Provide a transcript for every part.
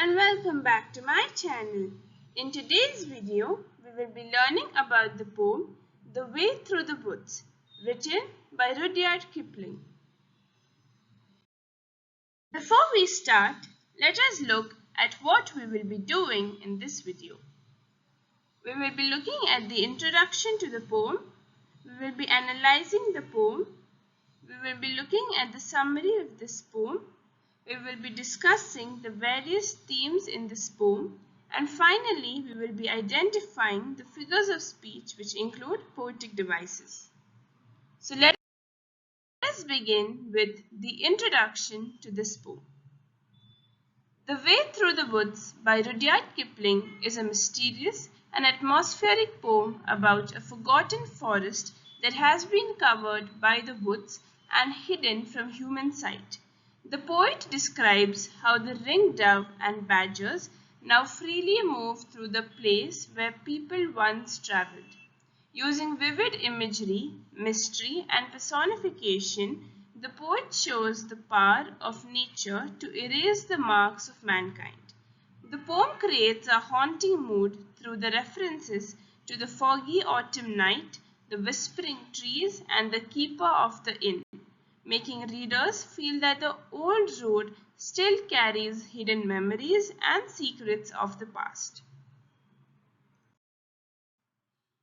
and welcome back to my channel. In today's video, we will be learning about the poem The Way Through the Woods, written by Rudyard Kipling. Before we start, let us look at what we will be doing in this video. We will be looking at the introduction to the poem, we will be analyzing the poem, we will be looking at the summary of this poem, we will be discussing the various themes in this poem, and finally we will be identifying the figures of speech which include poetic devices. So let us begin with the introduction to this poem. The Way Through the Woods by Rudyard Kipling is a mysterious and atmospheric poem about a forgotten forest that has been covered by the woods and hidden from human sight. The poet describes how the ringdove and badgers now freely move through the place where people once traveled. Using vivid imagery, mystery, and personification, the poet shows the power of nature to erase the marks of mankind. The poem creates a haunting mood through the references to the foggy autumn night, the whispering trees, and the keeper of the inn, making readers feel that the old road still carries hidden memories and secrets of the past.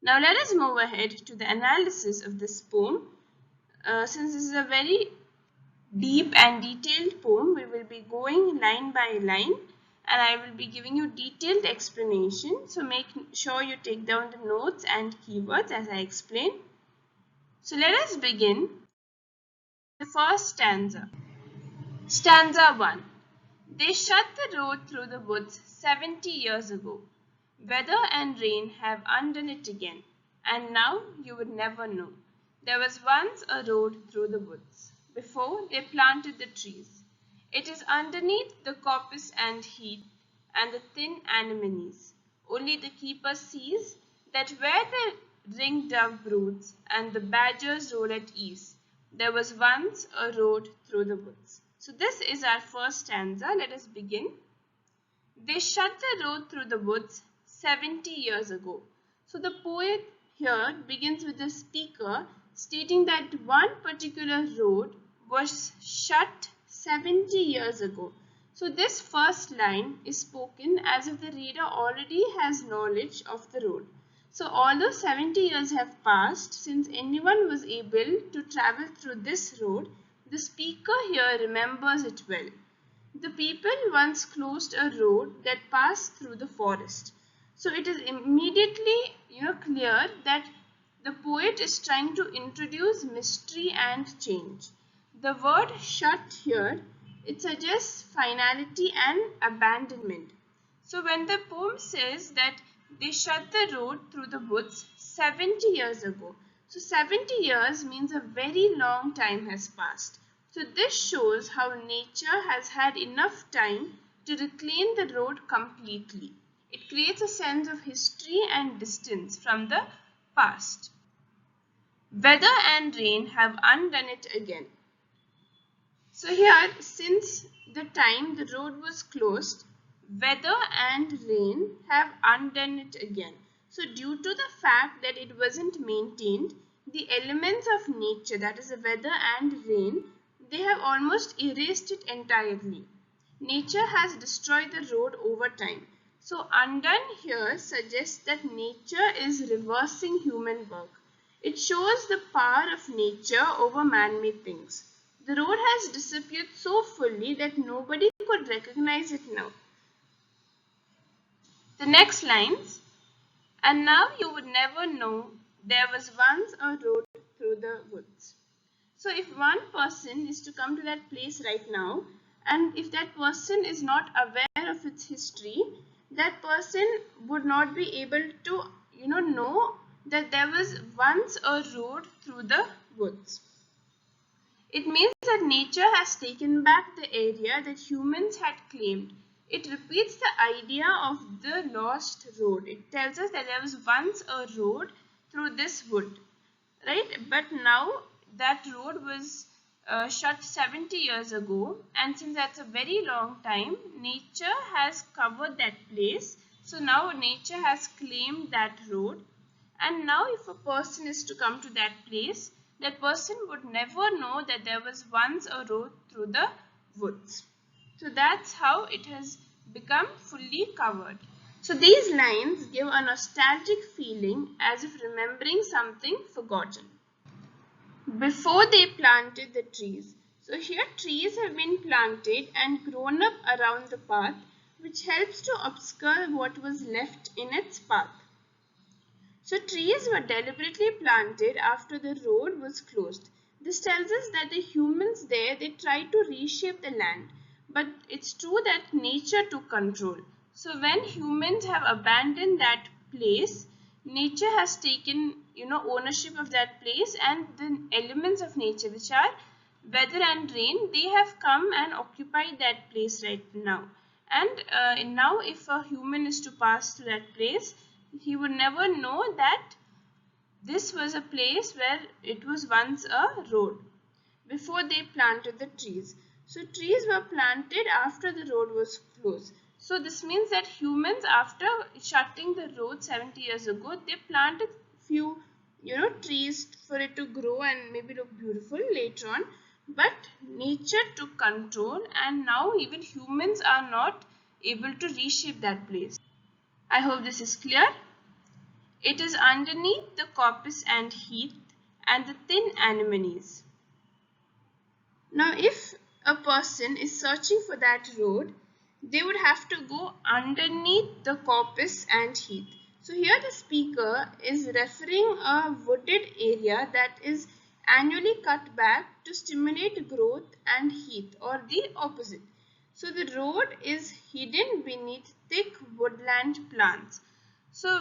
Now let us move ahead to the analysis of this poem. Since this is a very deep and detailed poem, we will be going line by line and I will be giving you detailed explanation. So make sure you take down the notes and keywords as I explain. So let us begin. The first stanza. Stanza 1. They shut the road through the woods 70 years ago. Weather and rain have undone it again, and now you would never know. There was once a road through the woods, before they planted the trees. It is underneath the coppice and heath and the thin anemones. Only the keeper sees that where the ringdove broods and the badgers roll at ease, there was once a road through the woods. So this is our first stanza. Let us begin. They shut the road through the woods 70 years ago. So the poet here begins with the speaker stating that one particular road was shut 70 years ago. So this first line is spoken as if the reader already has knowledge of the road. So although 70 years have passed since anyone was able to travel through this road, the speaker here remembers it well. The people once closed a road that passed through the forest. So it is immediately clear that the poet is trying to introduce mystery and change. The word shut here, it suggests finality and abandonment. So when the poem says that they shut the road through the woods 70 years ago. So 70 years means a very long time has passed. So this shows how nature has had enough time to reclaim the road completely. It creates a sense of history and distance from the past. Weather and rain have undone it again. So here, since the time the road was closed, weather and rain have undone it again. So due to the fact that it wasn't maintained, the elements of nature, that is the weather and rain, they have almost erased it entirely. Nature has destroyed the road over time. So undone here suggests that nature is reversing human work. It shows the power of nature over man-made things. The road has disappeared so fully that nobody could recognize it now. The next lines, and now you would never know there was once a road through the woods. So if one person is to come to that place right now, and if that person is not aware of its history, that person would not be able to know that there was once a road through the woods. It means that nature has taken back the area that humans had claimed. It repeats the idea of the lost road. It tells us that there was once a road through this wood, right? But now that road was shut 70 years ago, and since that's a very long time, nature has covered that place. So now nature has claimed that road, and now if a person is to come to that place, that person would never know that there was once a road through the woods. So that's how it has become fully covered. So these lines give a nostalgic feeling as if remembering something forgotten. Before they planted the trees. So here trees have been planted and grown up around the path, which helps to obscure what was left in its path. So trees were deliberately planted after the road was closed. This tells us that the humans there, they tried to reshape the land. But it's true that nature took control. So when humans have abandoned that place, nature has taken ownership of that place, and the elements of nature, which are weather and rain, they have come and occupied that place right now. And now if a human is to pass through that place, he would never know that this was a place where it was once a road before they planted the trees. So trees were planted after the road was closed. So this means that humans, after shutting the road 70 years ago, they planted few trees for it to grow and maybe look beautiful later on. But nature took control, and now even humans are not able to reshape that place. I hope this is clear. It is underneath the coppice and heath and the thin anemones. Now, if a person is searching for that road, they would have to go underneath the coppice and heath. So here the speaker is referring a wooded area that is annually cut back to stimulate growth and heath, or the opposite. So the road is hidden beneath thick woodland plants. So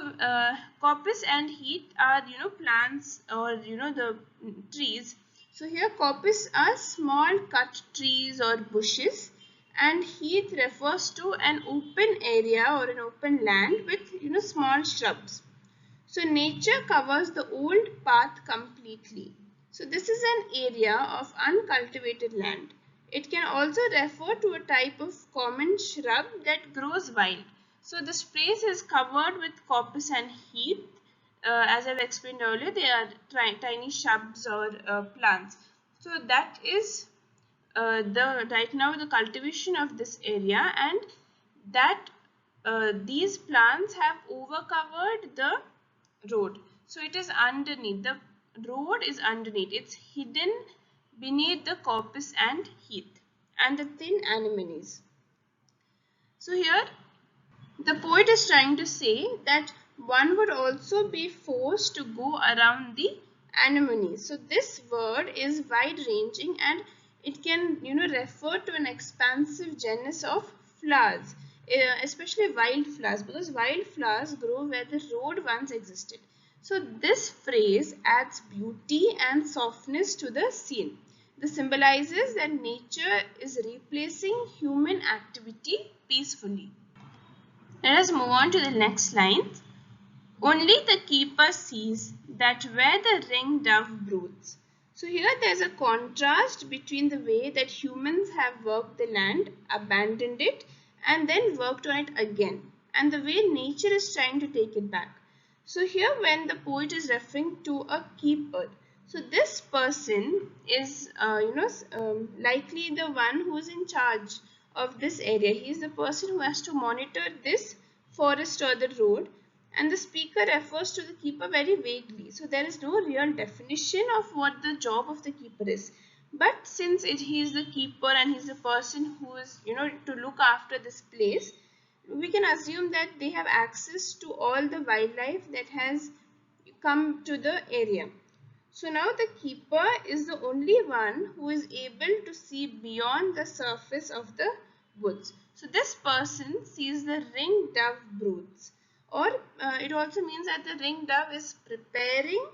coppice and heath are plants, or the trees. So here coppice are small cut trees or bushes, and heath refers to an open area or an open land with small shrubs. So nature covers the old path completely. So this is an area of uncultivated land. It can also refer to a type of common shrub that grows wild. So this place is covered with coppice and heath. As I've explained earlier, they are tiny shrubs or plants. So that is right now the cultivation of this area, and that these plants have overcovered the road. So it is underneath, the road is underneath, it's hidden beneath the coppice and heath and the thin anemones. So here the poet is trying to say that one would also be forced to go around the anemones. So this word is wide ranging, and it can refer to an expansive genus of flowers, especially wildflowers, because wildflowers grow where the road once existed. So this phrase adds beauty and softness to the scene. This symbolizes that nature is replacing human activity peacefully. Let us move on to the next line. Only the keeper sees that where the ring dove broods. So here there is a contrast between the way that humans have worked the land, abandoned it, and then worked on it again, and the way nature is trying to take it back. So here when the poet is referring to a keeper, so this person is likely the one who is in charge of this area. He is the person who has to monitor this forest or the road, and the speaker refers to the keeper very vaguely. So there is no real definition of what the job of the keeper is. But since he is the keeper and he is the person who is to look after this place, we can assume that they have access to all the wildlife that has come to the area. So now the keeper is the only one who is able to see beyond the surface of the woods. So this person sees the ring dove broods, or it also means that the ring dove is preparing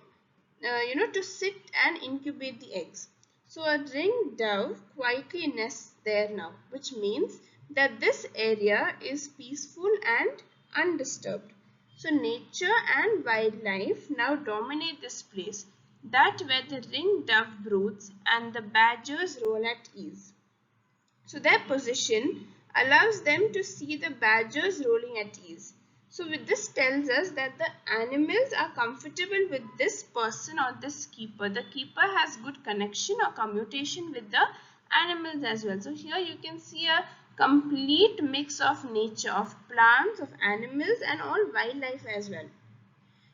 to sit and incubate the eggs. So a ring dove quietly nests there now, which means that this area is peaceful and undisturbed. So nature and wildlife now dominate this place. that where the ringed dove broods and the badgers roll at ease. So their position allows them to see the badgers rolling at ease. So with this tells us that the animals are comfortable with this person or this keeper. The keeper has good connection or commutation with the animals as well. So here you can see a complete mix of nature, of plants, of animals and all wildlife as well.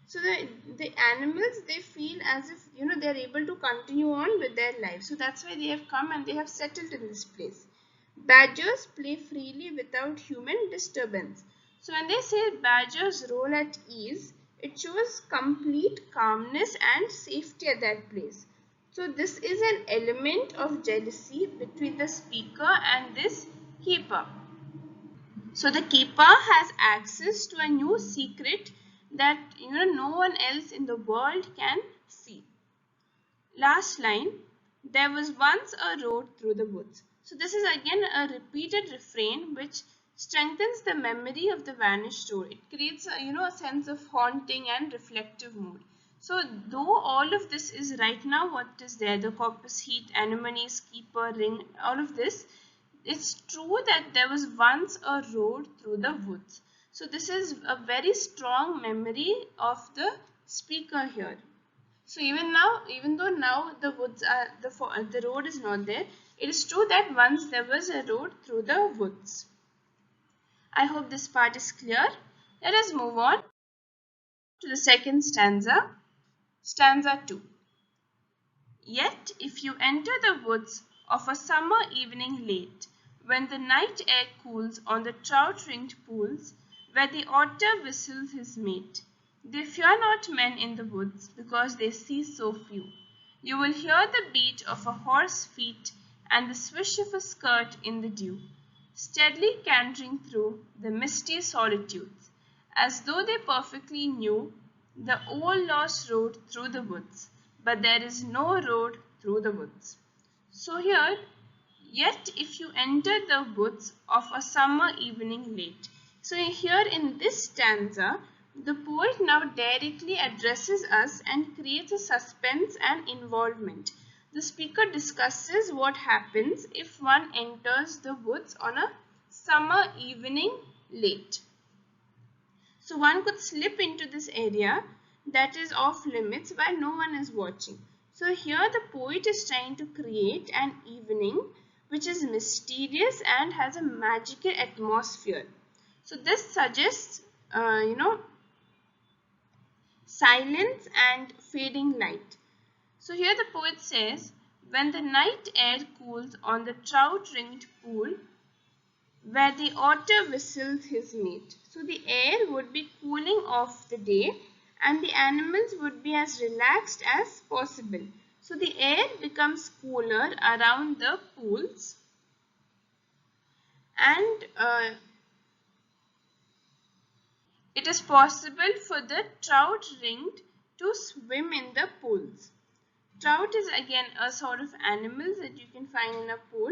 So the animals, they feel as if they are able to continue on with their life. So that's why they have come and they have settled in this place. Badgers play freely without human disturbance. So when they say badgers roll at ease, it shows complete calmness and safety at that place. So this is an element of jealousy between the speaker and this keeper. So the keeper has access to a new secret that no one else in the world can see. Last line, there was once a road through the woods. So this is again a repeated refrain which strengthens the memory of the vanished road. It creates a sense of haunting and reflective mood. So though all of this is right now what is there, the corpus, heath, anemones, keeper, ring, all of this, it's true that there was once a road through the woods. So this is a very strong memory of the speaker here. So even though now the woods are the road is not there, it is true that once there was a road through the woods. I hope this part is clear. Let us move on to the second stanza, stanza 2. Yet if you enter the woods of a summer evening late, when the night air cools on the trout-ringed pools, where the otter whistles his mate, they fear not men in the woods, because they see so few. You will hear the beat of a horse's feet and the swish of a skirt in the dew, steadily cantering through the misty solitudes, as though they perfectly knew the old lost road through the woods. But there is no road through the woods. So here, yet if you enter the woods of a summer evening late. So here in this stanza, the poet now directly addresses us and creates a suspense and involvement. The speaker discusses what happens if one enters the woods on a summer evening late. So one could slip into this area that is off limits while no one is watching. So here the poet is trying to create an evening which is mysterious and has a magical atmosphere. So this suggests, silence and fading light. So here the poet says, when the night air cools on the trout-ringed pool, where the otter whistles his mate. So the air would be cooling off the day and the animals would be as relaxed as possible. So the air becomes cooler around the pools and it is possible for the trout-ringed to swim in the pools. Trout is again a sort of animal that you can find in a pool.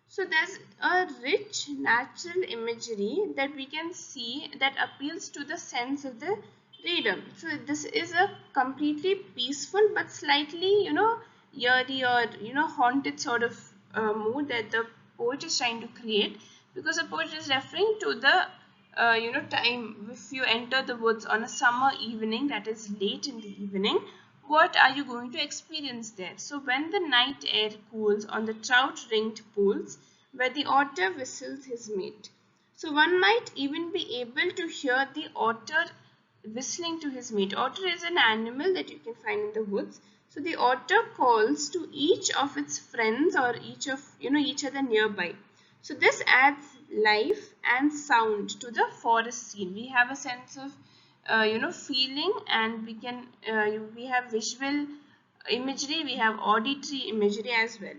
So there's a rich natural imagery that we can see that appeals to the sense of the reader. So this is a completely peaceful but slightly, eerie or, haunted sort of mood that the poet is trying to create, because the poet is referring to the, time if you enter the woods on a summer evening, that is late in the evening. What are you going to experience there? So when the night air cools on the trout-ringed pools, where the otter whistles his mate. So one might even be able to hear the otter whistling to his mate. Otter is an animal that you can find in the woods. So the otter calls to each of its friends or each other nearby. So this adds life and sound to the forest scene. We have a sense of feeling, and we have visual imagery, we have auditory imagery as well.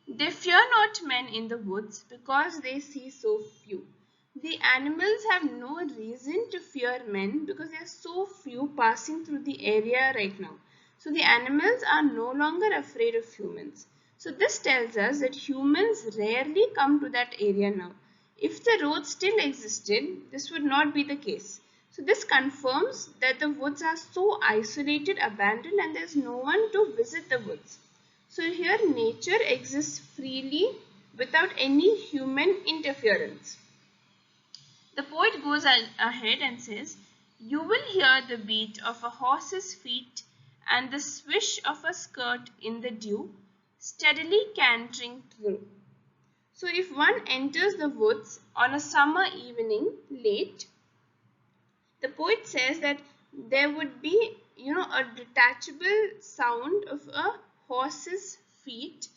They fear not men in the woods because they see so few. The animals have no reason to fear men because there are so few passing through the area right now. So the animals are no longer afraid of humans. So this tells us that humans rarely come to that area now. If the road still existed, this would not be the case. So this confirms that the woods are so isolated, abandoned, and there is no one to visit the woods. So here nature exists freely without any human interference. The poet goes ahead and says, "You will hear the beat of a horse's feet and the swish of a skirt in the dew, steadily cantering through." So if one enters the woods on a summer evening late, the poet says that there would be, a detachable sound of a horse's feet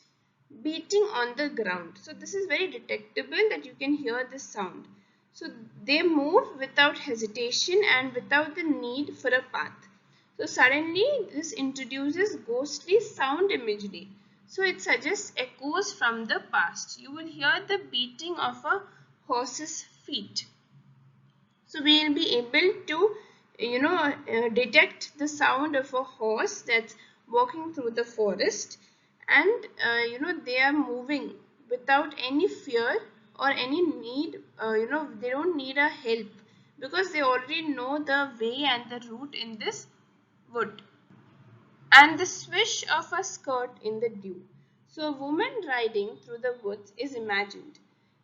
beating on the ground. So this is very detectable that you can hear this sound. So they move without hesitation and without the need for a path. So suddenly this introduces ghostly sound imagery. So it suggests echoes from the past. You will hear the beating of a horse's feet. So we will be able to, detect the sound of a horse that's walking through the forest, and they are moving without any fear or any need. They don't need a help because they already know the way and the route in this wood. And the swish of a skirt in the dew. So a woman riding through the woods is imagined.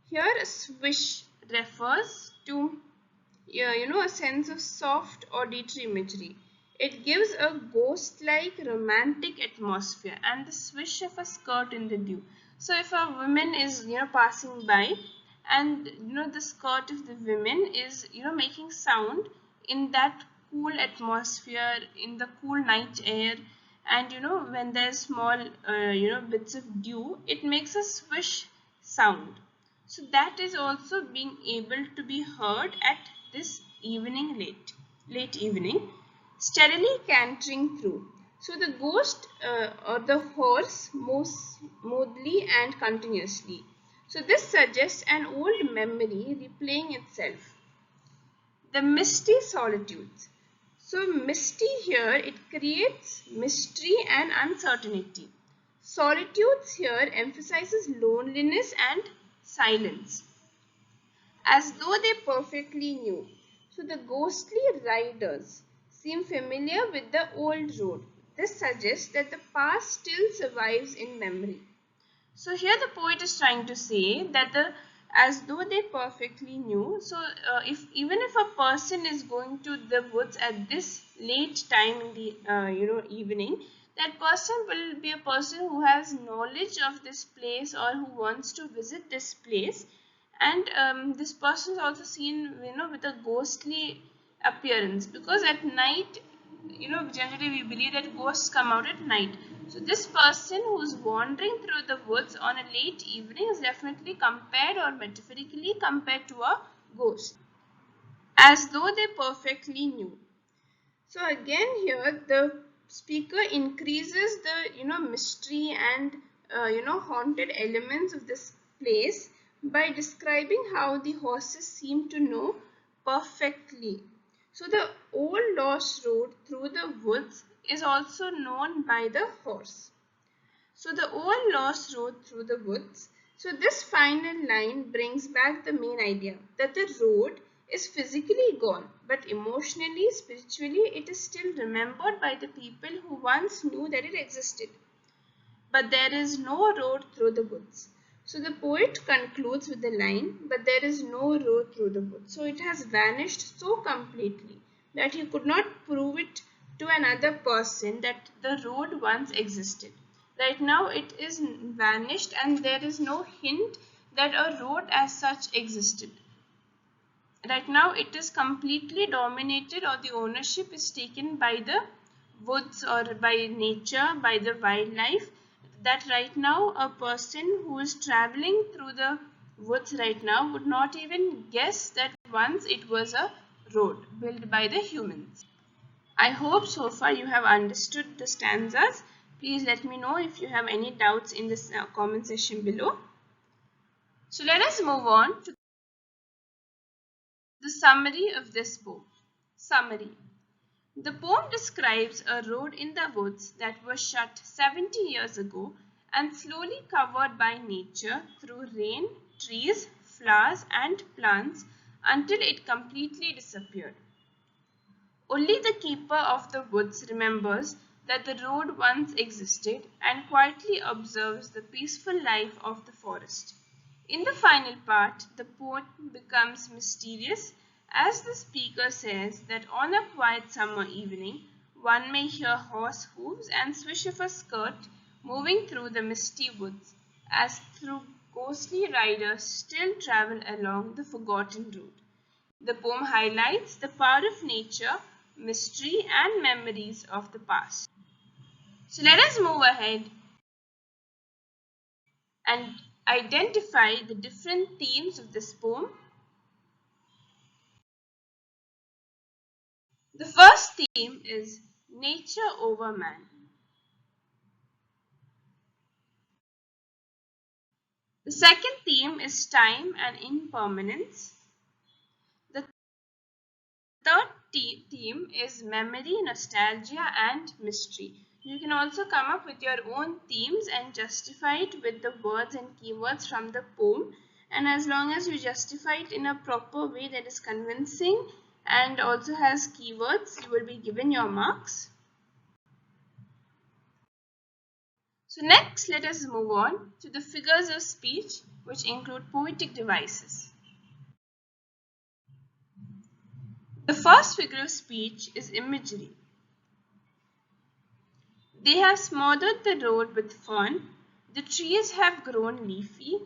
Here a swish refers to, a sense of soft auditory imagery. It gives a ghost-like romantic atmosphere, and the swish of a skirt in the dew. So if a woman is, passing by, and the skirt of the women is, making sound in that cool atmosphere, in the cool night air, and when there's small, bits of dew, it makes a swish sound. So that is also being able to be heard at this evening late evening, steadily cantering through. So the ghost or the horse moves smoothly and continuously. So this suggests an old memory replaying itself. The misty solitudes. So misty here, it creates mystery and uncertainty. Solitudes here emphasizes loneliness and silence, as though they perfectly knew. So the ghostly riders seem familiar with the old road. This suggests that the past still survives in memory. So here the poet is trying to say that as though they perfectly knew. So if even if a person is going to the woods at this late time in the evening, that person will be a person who has knowledge of this place or who wants to visit this place, and this person is also seen with a ghostly appearance, because at night, generally we believe that ghosts come out at night. So this person who's wandering through the woods on a late evening is definitely compared, or metaphorically compared, to a ghost, as though they perfectly knew. So again here the speaker increases the mystery and haunted elements of this place by describing how the horses seem to know perfectly. So the old lost road through the woods is also known by the horse. So the old lost road through the woods. So this final line brings back the main idea that the road is physically gone, but emotionally, spiritually, it is still remembered by the people who once knew that it existed. But there is no road through the woods. So the poet concludes with the line, but there is no road through the woods. So it has vanished so completely that he could not prove it to another person that the road once existed. Right now it is vanished, and there is no hint that a road as such existed. Right now it is completely dominated, or the ownership is taken by the woods or by nature, by the wildlife, that right now a person who is traveling through the woods right now would not even guess that once it was a road built by the humans. I hope so far you have understood the stanzas. Please let me know if you have any doubts in this comment section below. So let us move on to the summary of this poem. Summary. The poem describes a road in the woods that was shut 70 years ago and slowly covered by nature through rain, trees, flowers and plants until it completely disappeared. Only the keeper of the woods remembers that the road once existed and quietly observes the peaceful life of the forest. In the final part, the poem becomes mysterious as the speaker says that on a quiet summer evening, one may hear horse hooves and swish of a skirt moving through the misty woods, as through ghostly riders still travel along the forgotten road. The poem highlights the power of nature, mystery, and memories of the past. So let us move ahead and identify the different themes of this poem. The first theme is nature over man. The second theme is time and impermanence. The third theme is memory, nostalgia, and mystery. You can also come up with your own themes and justify it with the words and keywords from the poem. And as long as you justify it in a proper way that is convincing and also has keywords, you will be given your marks. So next, let us move on to the figures of speech, which include poetic devices. The first figure of speech is imagery. They have smothered the road with fern, the trees have grown leafy,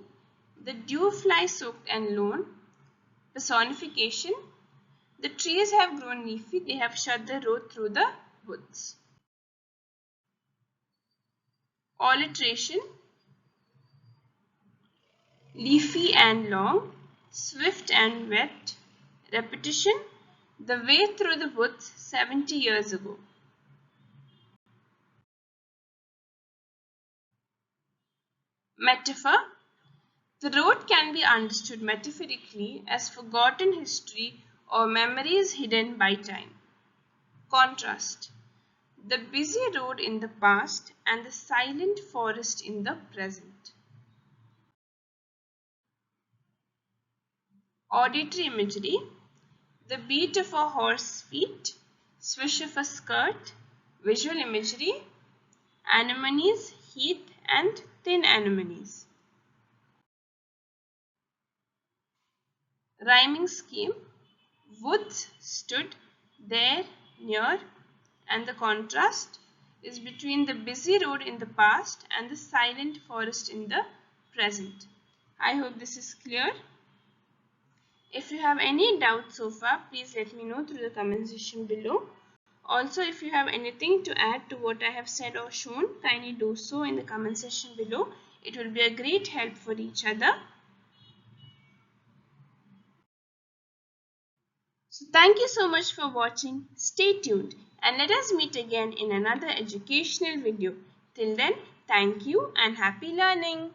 the dew flies soaked and lone. Personification. The trees have grown leafy, they have shut the road through the woods. Alliteration. Leafy and long, swift and wet. Repetition. The way through the woods 70 years ago. Metaphor. The road can be understood metaphorically as forgotten history or memories hidden by time. Contrast. The busy road in the past and the silent forest in the present. Auditory imagery. The beat of a horse's feet, swish of a skirt. Visual imagery. Anemones, heath, and thin anemones. Rhyming scheme. Woods stood there near, and the contrast is between the busy road in the past and the silent forest in the present. I hope this is clear. If you have any doubts so far, please let me know through the comment section below. Also, if you have anything to add to what I have said or shown, kindly do so in the comment section below. It will be a great help for each other. So thank you so much for watching. Stay tuned and let us meet again in another educational video. Till then, thank you and happy learning.